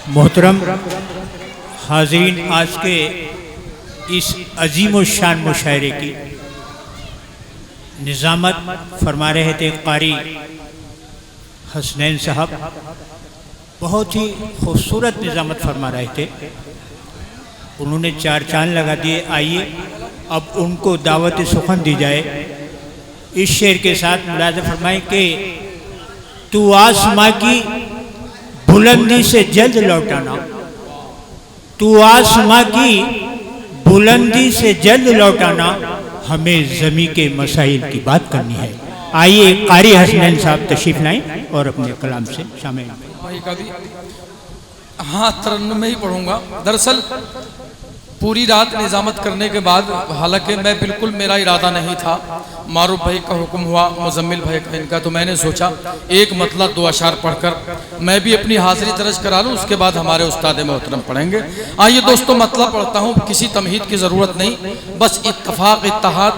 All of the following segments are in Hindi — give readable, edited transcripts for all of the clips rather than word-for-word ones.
मोहतरम हाज़रीन, आज के इस अजीम शान मुशायरे की निज़ामत फरमा रहे थे कारी हसनैन साहब। बहुत ही खूबसूरत निज़ामत फरमा रहे थे, उन्होंने चार चांद लगा दिए। आइए अब उनको दावत सुखन दी जाए। इस शेर के साथ मुलाज़ा फरमाएं कि तू आसमां की बुलंदी से जल्द लौटाना, तू आसमां की बुलंदी से जल्द लौटाना, हमें ज़मी के मसाइल की बात करनी है। आइए कारी हसनैन साहब तशरीफ़ लाएं और अपने कलाम से शामिल। भाई का भी हाँ तरन्नुम में ही पढ़ूंगा। दरअसल पूरी रात निज़ामत करने के बाद, हालांकि मैं बिल्कुल मेरा इरादा नहीं था, मारूफ भाई का हुक्म हुआ, मुजम्मिल भाई का इनका, तो मैंने सोचा एक मतलब दो अशार पढ़कर मैं भी अपनी हाजिरी दर्ज करा लूँ, उसके बाद हमारे उस्ताद मोहतरम पढ़ेंगे। आइए दोस्तों मतलब पढ़ता हूँ, किसी तमहीद की ज़रूरत नहीं, बस इत्तफाक इत्तेहाद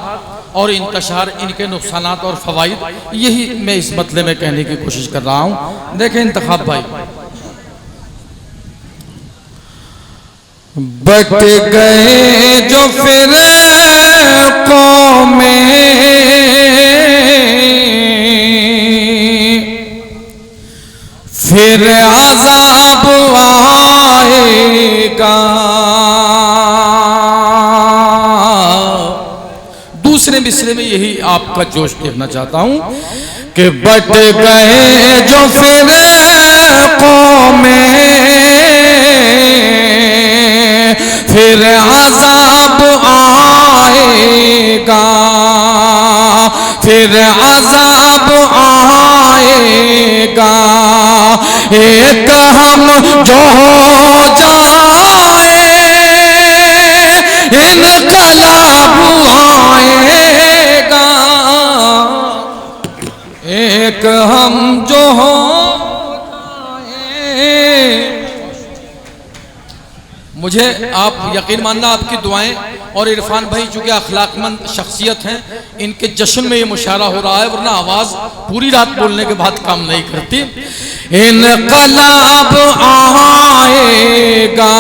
और इंतशार, इनके नुकसानात और फ़वाइद, यही मैं इस मतले में कहने की कोशिश कर रहा हूँ। देखें इंतखाब भाई। बट गए जो फिर कौमें, फिर अज़ाब आएगा। दूसरे मिसरे में यही आपका जोश देखना चाहता हूँ कि बट गए जो फिर कौमें, फिर अज़ाब आएगा, फिर अज़ाब आएगा। एक हम जो हो जाए इनकलाब आएगा, एक हम जो हो जाए। मुझे आप यकीन मानना, आपकी दुआएं और इरफान भाई चूँकि अखलाकमंद शख्सियत हैं, इनके जश्न में ये मुशायरा हो रहा है, वरना आवाज़ पूरी रात बोलने के बाद काम नहीं करती। इनकलाब आएगा,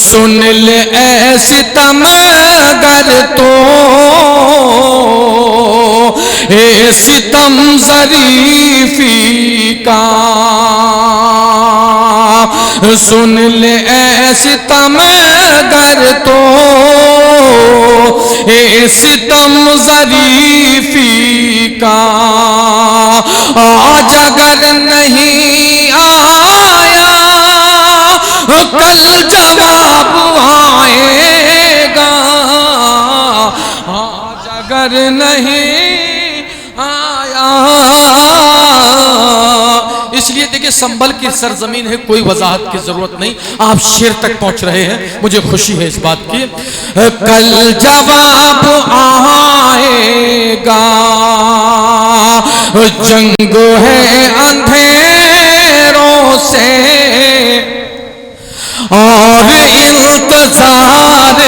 सुन ले ऐ सितमगर तो, ए सितम ज़रीफ़ी का, सुन ले ऐ सितमगर तो, ए सितम ज़रीफ़ी का। आज अगर नहीं आया कल जवाब आएगा, आज अगर नहीं आया। इसलिए देखिए संभल की सरजमीन है, कोई वजाहत की जरूरत नहीं, आप शेर तक पहुंच रहे हैं, मुझे खुशी है इस बात की। कल जवाब आएगा, जंग है अंधेरों से और इंतजार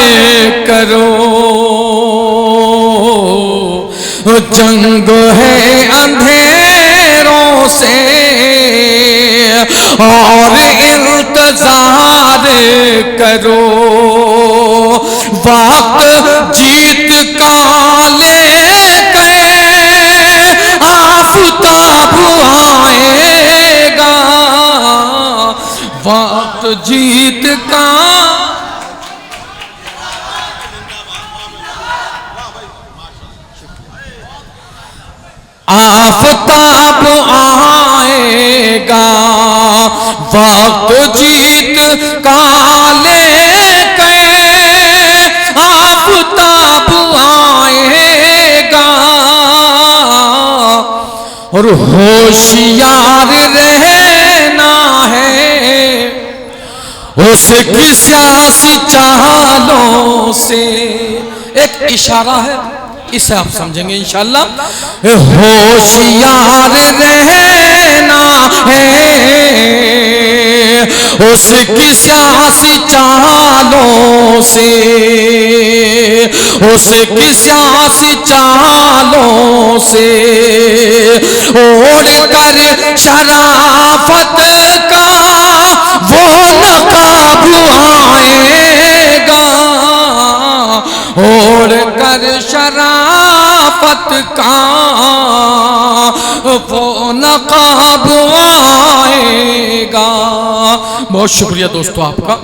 करो, जंग है अंधेरों से और इंतजार करो। वक्त जीत का लेके आफताब आएगा, वक्त जीत का आफताब आएगा, वक्त जीत का लेके आफताब आएगा। और होशियार रहना है उसकी सियासी चालों से। एक इशारा है, इसे आप समझेंगे इंशाअल्लाह। होशियार रहना है उसकी सियासी चालों से, उसकी सियासी चालों से ओढ़ कर शराफत का जौहर शराफत का वो नकाब आएगा। बहुत शुक्रिया दोस्तों आपका।